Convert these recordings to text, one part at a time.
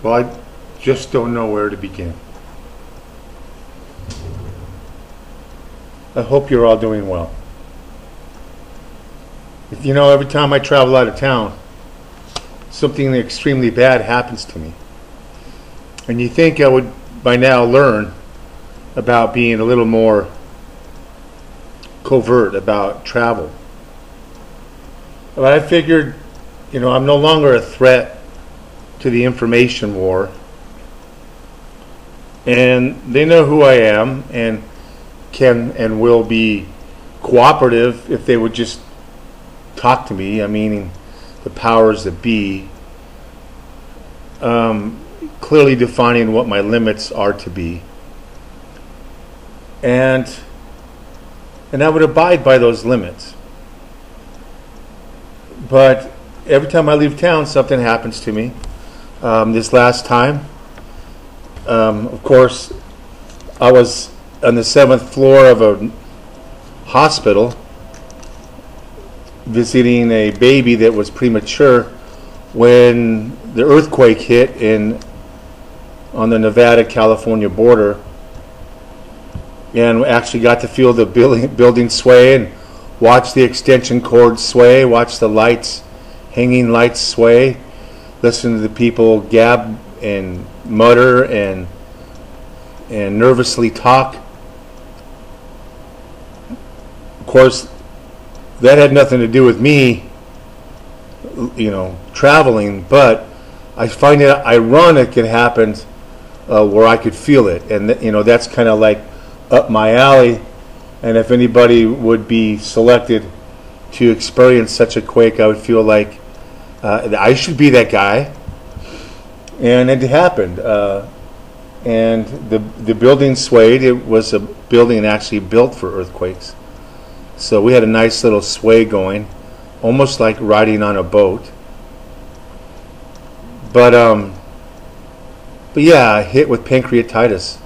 Well, I just don't know where to begin. I hope you're all doing well. You know, every time I travel out of town, something extremely bad happens to me. And you think I would by now learn about being a little more covert about travel. But I figured, you know, I'm no longer a threat to the information war. And they know who I am and can and will be cooperative if they would just talk to me. I mean, the powers that be, clearly defining what my limits are to be. And I would abide by those limits. But every time I leave town, something happens to me. This last time, of course, I was on the 7th floor of a hospital visiting a baby that was premature when the earthquake hit on the Nevada-California border, and actually got to feel the building sway and watch the extension cord sway, watch the hanging lights sway, listen to the people gab and mutter and nervously talk. Of course, that had nothing to do with me, you know, traveling, but I find it ironic it happened where I could feel it, and you know, that's kind of like up my alley. And if anybody would be selected to experience such a quake, I would feel like I should be that guy. And it happened, and the building swayed. It was a building actually built for earthquakes, so we had a nice little sway going, almost like riding on a boat. But yeah, I hit with pancreatitis.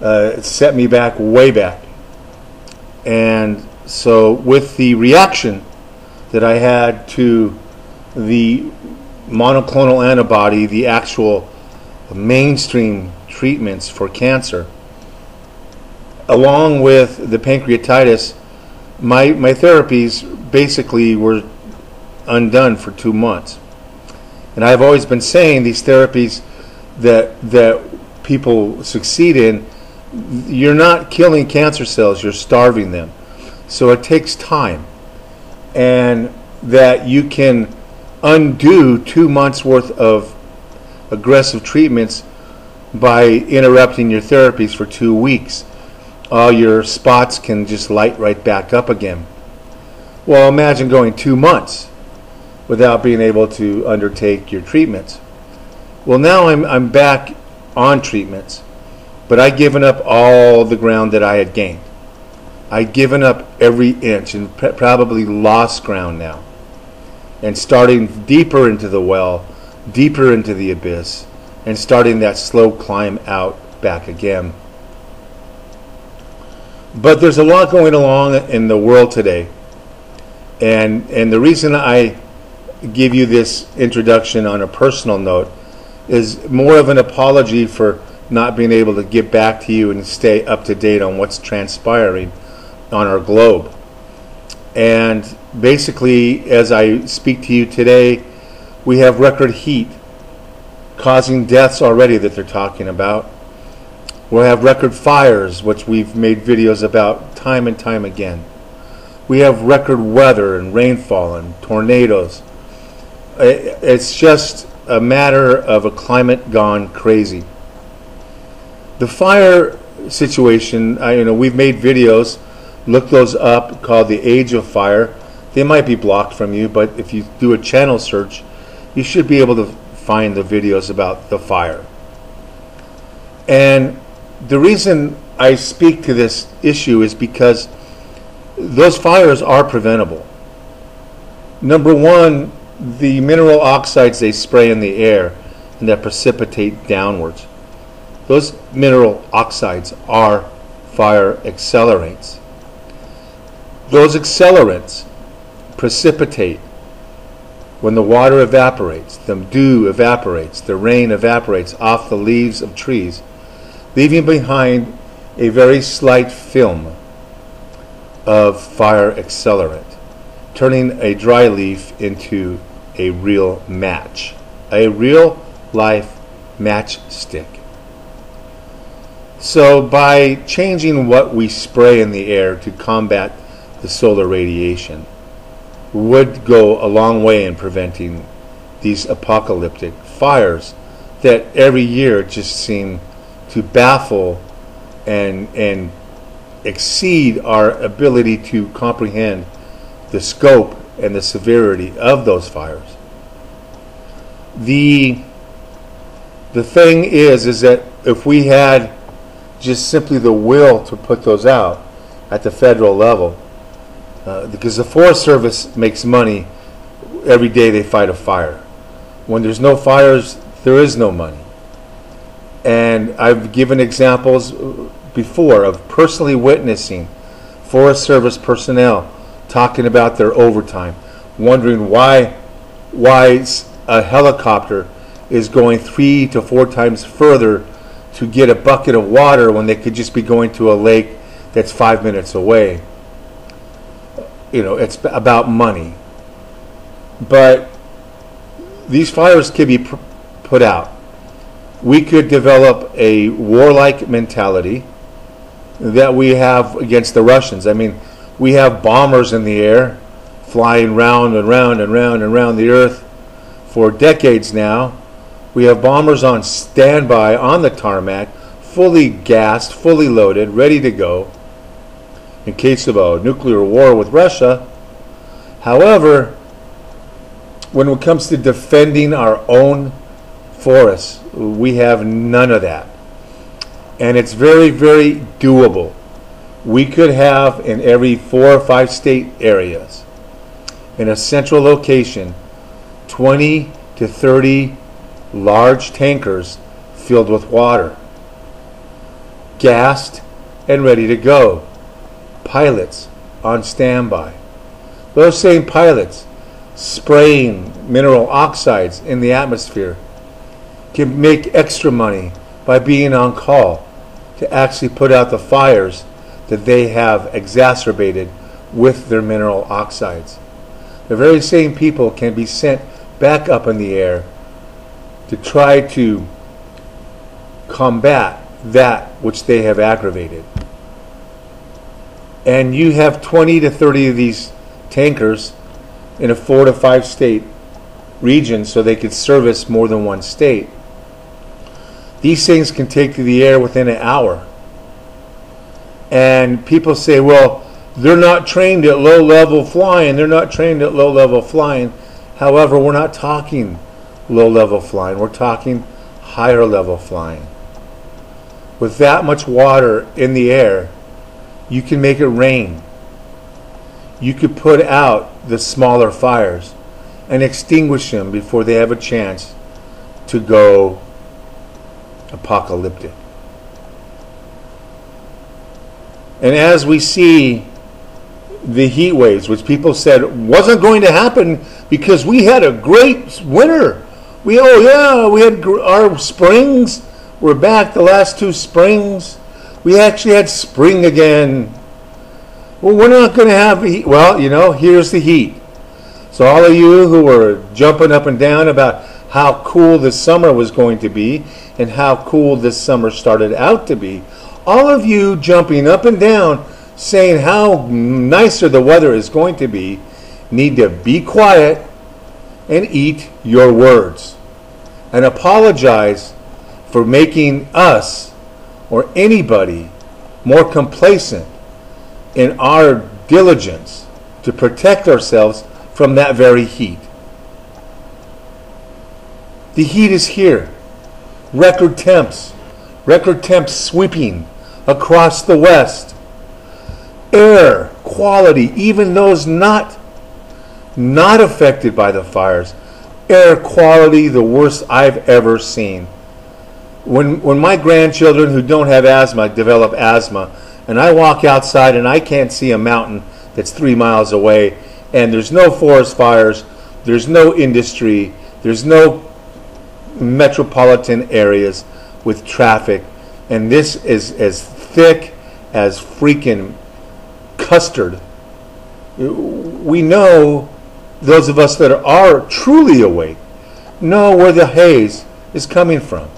It set me back, way back. And so with the reaction that I had to the monoclonal antibody, the actual mainstream treatments for cancer, along with the pancreatitis, my therapies basically were undone for 2 months. And I've always been saying these therapies that people succeed in, you're not killing cancer cells, you're starving them. So it takes time. And that you can undo 2 months worth of aggressive treatments by interrupting your therapies for 2 weeks. All your spots can just light right back up again. Well, imagine going 2 months without being able to undertake your treatments. Well, now I'm back on treatments, but I've given up all the ground that I had gained. I've given up every inch and probably lost ground now, and starting deeper into the well, deeper into the abyss, and starting that slow climb out back again. But there's a lot going along in the world today, and the reason I give you this introduction on a personal note is more of an apology for not being able to get back to you and stay up to date on what's transpiring on our globe. And basically, as I speak to you today, we have record heat causing deaths already that they're talking about. We'll have record fires, which we've made videos about time and time again. We have record weather and rainfall and tornadoes. It's just a matter of a climate gone crazy. The fire situation, we've made videos. Look those up, called The Age of Fire. They might be blocked from you, but if you do a channel search, you should be able to find the videos about the fire. And the reason I speak to this issue is because those fires are preventable. Number one, the mineral oxides they spray in the air and that precipitate downwards, those mineral oxides are fire accelerants. Those accelerants precipitate when the water evaporates, the dew evaporates, the rain evaporates off the leaves of trees, leaving behind a very slight film of fire accelerant, turning a dry leaf into a real match, a real life matchstick. So by changing what we spray in the air to combat the solar radiation would go a long way in preventing these apocalyptic fires that every year just seem to baffle and exceed our ability to comprehend the scope and the severity of those fires. The thing is that if we had just simply the will to put those out at the federal level, because the Forest Service makes money every day they fight a fire. When there's no fires, there is no money. And I've given examples before of personally witnessing Forest Service personnel talking about their overtime, wondering why a helicopter is going 3 to 4 times further to get a bucket of water when they could just be going to a lake that's 5 minutes away. You know, it's about money. But these fires can be put out. We could develop a warlike mentality that we have against the Russians. I mean, we have bombers in the air flying round and round and round and round the earth for decades now. We have bombers on standby on the tarmac, fully gassed, fully loaded, ready to go in case of a nuclear war with Russia. However, when it comes to defending our own forests, we have none of that. And it's very, very doable. We could have in every 4 or 5 state areas, in a central location, 20 to 30 large tankers filled with water, gassed and ready to go. Pilots on standby. Those same pilots spraying mineral oxides in the atmosphere can make extra money by being on call to actually put out the fires that they have exacerbated with their mineral oxides. The very same people can be sent back up in the air to try to combat that which they have aggravated. And you have 20 to 30 of these tankers in a 4 to 5 state region so they could service more than one state. These things can take to the air within an hour. And people say, well, they're not trained at low-level flying. They're not trained at low-level flying. However, we're not talking low-level flying. We're talking higher-level flying. With that much water in the air, you can make it rain. You could put out the smaller fires and extinguish them before they have a chance to go apocalyptic. And as we see the heat waves, which people said wasn't going to happen because we had a great winter. We had our springs. We're back the last 2 springs. We actually had spring again. Well, we're not going to have heat. Well, here's the heat. So all of you who were jumping up and down about how cool this summer was going to be and how cool this summer started out to be, all of you jumping up and down saying how nicer the weather is going to be need to be quiet and eat your words and apologize for making us or anybody more complacent in our diligence to protect ourselves from that very heat. The heat is here. Record temps sweeping across the west. Air quality, even those not affected by the fires, air quality the worst I've ever seen. When my grandchildren who don't have asthma develop asthma, and I walk outside and I can't see a mountain that's 3 miles away, and there's no forest fires, there's no industry, there's no metropolitan areas with traffic, and this is as thick as freaking custard. We know, those of us that are truly awake, know where the haze is coming from.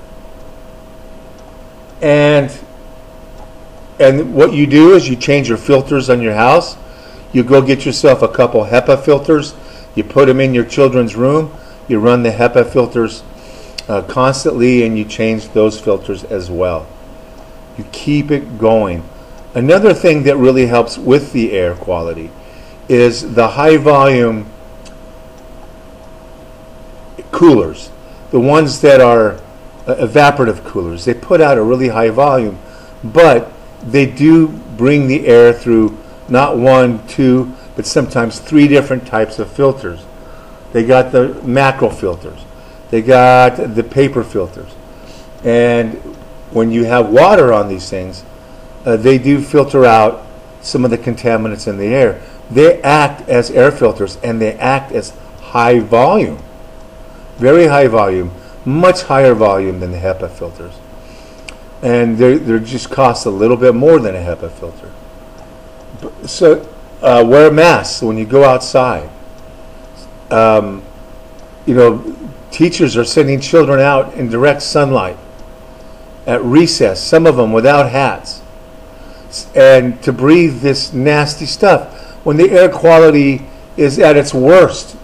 And what you do is you change your filters on your house. You go get yourself a couple HEPA filters. You put them in your children's room. You run the HEPA filters constantly, and you change those filters as well. You keep it going. Another thing that really helps with the air quality is the high volume coolers, the ones that are evaporative coolers. They put out a really high volume, but they do bring the air through not one, two, but sometimes three different types of filters. They got the macro filters, they got the paper filters, and when you have water on these things, they do filter out some of the contaminants in the air. They act as air filters, and they act as high volume, very high volume, much higher volume than the HEPA filters. And they just cost a little bit more than a HEPA filter. So wear masks when you go outside. Teachers are sending children out in direct sunlight at recess, some of them without hats, and to breathe this nasty stuff when the air quality is at its worst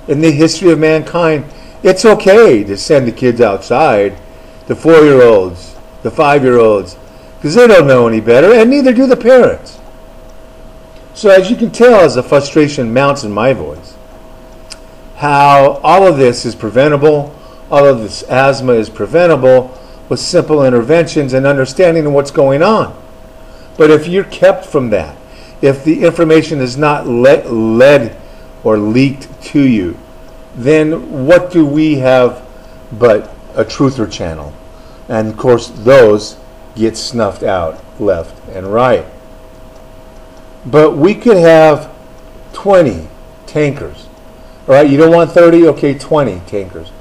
in the history of mankind. It's okay to send the kids outside, the 4-year-olds, the 5-year-olds, because they don't know any better, and neither do the parents. So as you can tell, as the frustration mounts in my voice, how all of this is preventable, all of this asthma is preventable with simple interventions and understanding of what's going on. But if you're kept from that, if the information is not led or leaked to you, then what do we have but a truther channel? And of course those get snuffed out left and right. But we could have 20 tankers. All right, you don't want 30? Okay, 20 tankers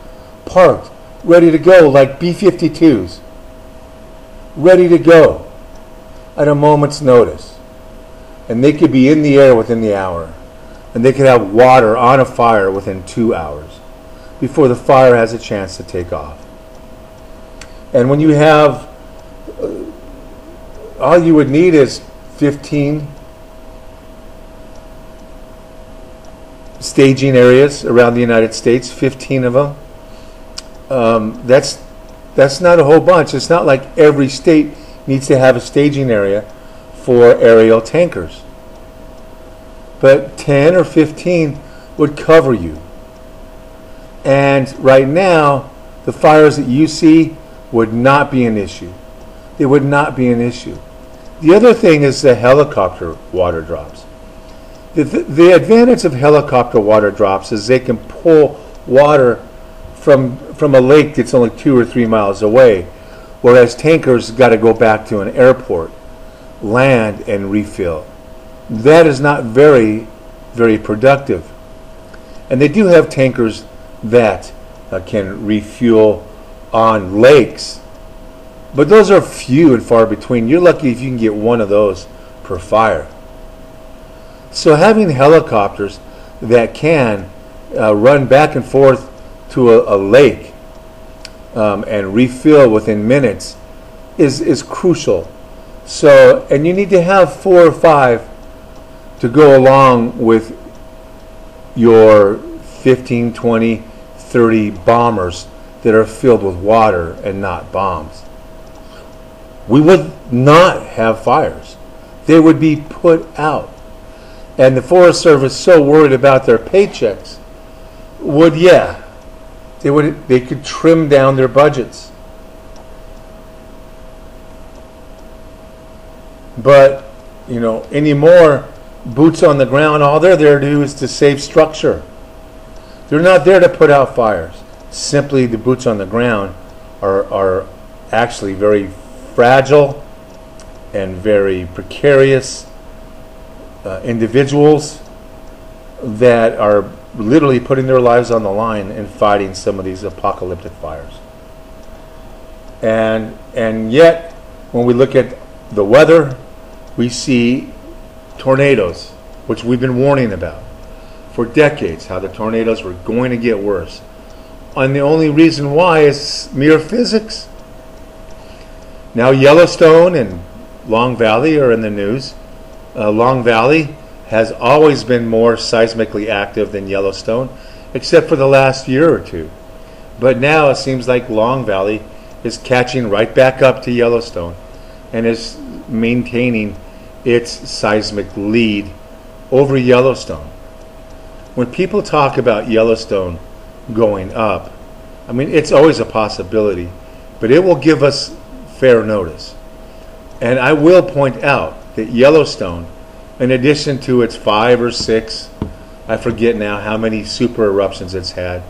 parked, ready to go, like B-52s, ready to go at a moment's notice. And they could be in the air within the hour. And they could have water on a fire within 2 hours before the fire has a chance to take off. And when you have, all you would need is 15 staging areas around the United States, 15 of them. That's not a whole bunch. It's not like every state needs to have a staging area for aerial tankers. But 10 or 15 would cover you. And right now, the fires that you see would not be an issue. They would not be an issue. The other thing is the helicopter water drops. The advantage of helicopter water drops is they can pull water from a lake that's only 2 or 3 miles away, whereas tankers got to go back to an airport, land, and refill. That is not very, very productive. And they do have tankers that can refuel on lakes, but those are few and far between. You're lucky if you can get one of those per fire. So having helicopters that can run back and forth to a lake and refill within minutes is crucial. So, and you need to have 4 or 5 to go along with your 15, 20, 30 bombers that are filled with water and not bombs. We would not have fires. They would be put out. And the Forest Service, so worried about their paychecks, they could trim down their budgets. But, anymore, boots on the ground, all they're there to do is to save structure. They're not there to put out fires. Simply, the boots on the ground are actually very fragile and very precarious individuals that are literally putting their lives on the line and fighting some of these apocalyptic fires. And yet, when we look at the weather, we see tornadoes, which we've been warning about for decades, how the tornadoes were going to get worse. And the only reason why is mere physics. Now Yellowstone and Long Valley are in the news. Long Valley has always been more seismically active than Yellowstone, except for the last year or two. But now it seems like Long Valley is catching right back up to Yellowstone and is maintaining its seismic lead over Yellowstone. When people talk about Yellowstone going up, I mean, it's always a possibility, but it will give us fair notice. And I will point out that Yellowstone, in addition to its 5 or 6, I forget now how many super eruptions it's had,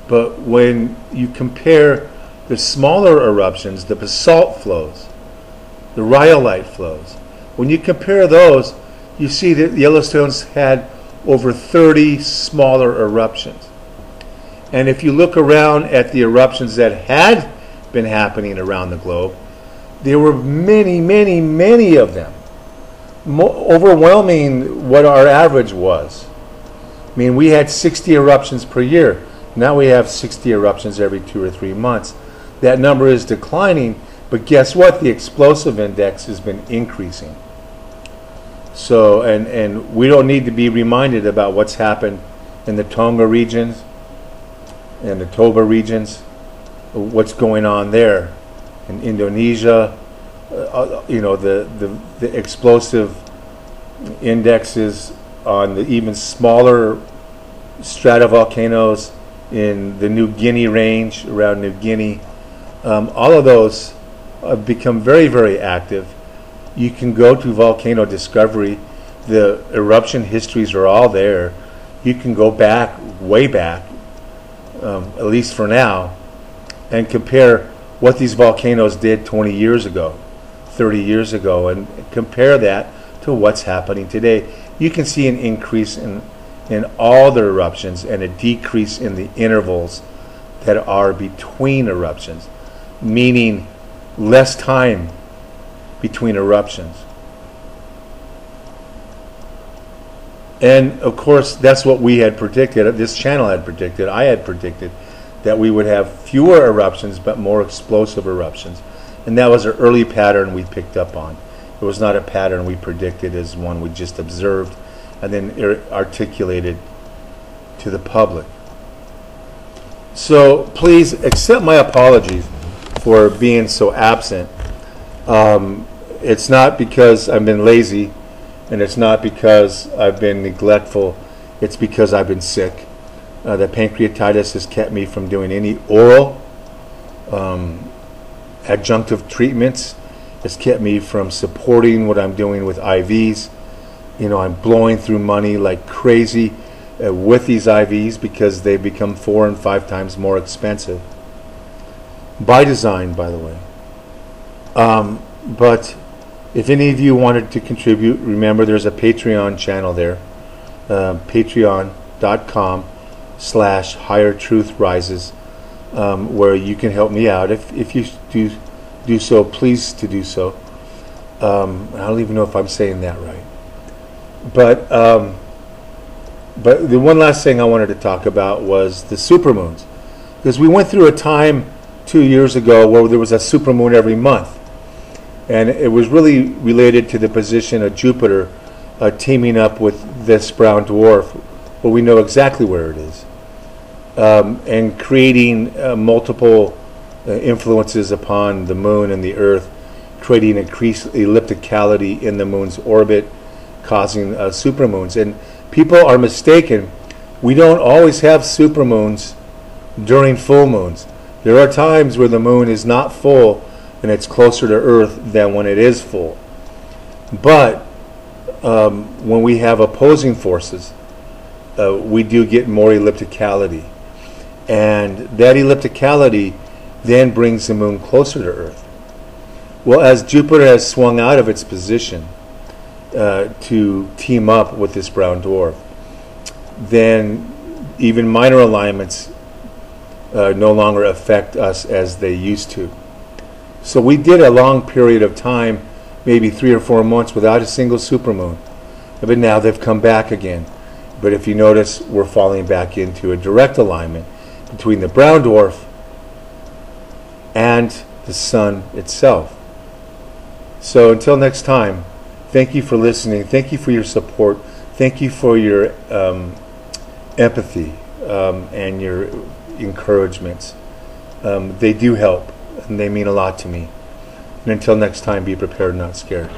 but when you compare the smaller eruptions, the basalt flows, the rhyolite flows, when you compare those, you see that Yellowstone's had over 30 smaller eruptions. And if you look around at the eruptions that had been happening around the globe, there were many, many, many of them, overwhelming what our average was. I mean, we had 60 eruptions per year. Now we have 60 eruptions every 2 or 3 months. That number is declining, but guess what? The explosive index has been increasing. So, and we don't need to be reminded about what's happened in the Tonga regions and the Toba regions, what's going on there in Indonesia. You know, the explosive indexes on the even smaller stratovolcanoes in the New Guinea range, around New Guinea. All of those have become very, very active. You can go to Volcano Discovery. The eruption histories are all there. You can go back, way back, at least for now, and compare what these volcanoes did 20 years ago, 30 years ago, and compare that to what's happening today. You can see an increase in all the eruptions and a decrease in the intervals that are between eruptions, meaning less time between eruptions. And of course, that's what we had predicted, this channel had predicted, I had predicted, that we would have fewer eruptions but more explosive eruptions. And that was an early pattern we picked up on. It was not a pattern we predicted, as one we just observed and then articulated to the public. So please accept my apologies for being so absent. It's not because I've been lazy, and it's not because I've been neglectful. It's because I've been sick. The pancreatitis has kept me from doing any oral adjunctive treatments. It's kept me from supporting what I'm doing with IVs. You know, I'm blowing through money like crazy with these IVs because they become 4 and 5 times more expensive. By design, by the way. But if any of you wanted to contribute, remember there's a Patreon channel there, patreon.com/highertruthrises, where you can help me out. If you do so, please to do so. I don't even know if I'm saying that right. But the one last thing I wanted to talk about was the supermoons, because we went through a time 2 years ago where there was a supermoon every month. And it was really related to the position of Jupiter teaming up with this brown dwarf, where we know exactly where it is, and creating multiple influences upon the moon and the Earth, creating increased ellipticality in the moon's orbit, causing supermoons. And people are mistaken. We don't always have supermoons during full moons. There are times where the moon is not full and it's closer to Earth than when it is full. But when we have opposing forces, we do get more ellipticality. And that ellipticality then brings the moon closer to Earth. Well, as Jupiter has swung out of its position to team up with this brown dwarf, then even minor alignments no longer affect us as they used to. So we did a long period of time, maybe 3 or 4 months, without a single supermoon. But now they've come back again. But if you notice, we're falling back into a direct alignment between the brown dwarf and the sun itself. So until next time, thank you for listening. Thank you for your support. Thank you for your empathy and your encouragements. They do help, and they mean a lot to me. And until next time, be prepared, not scared.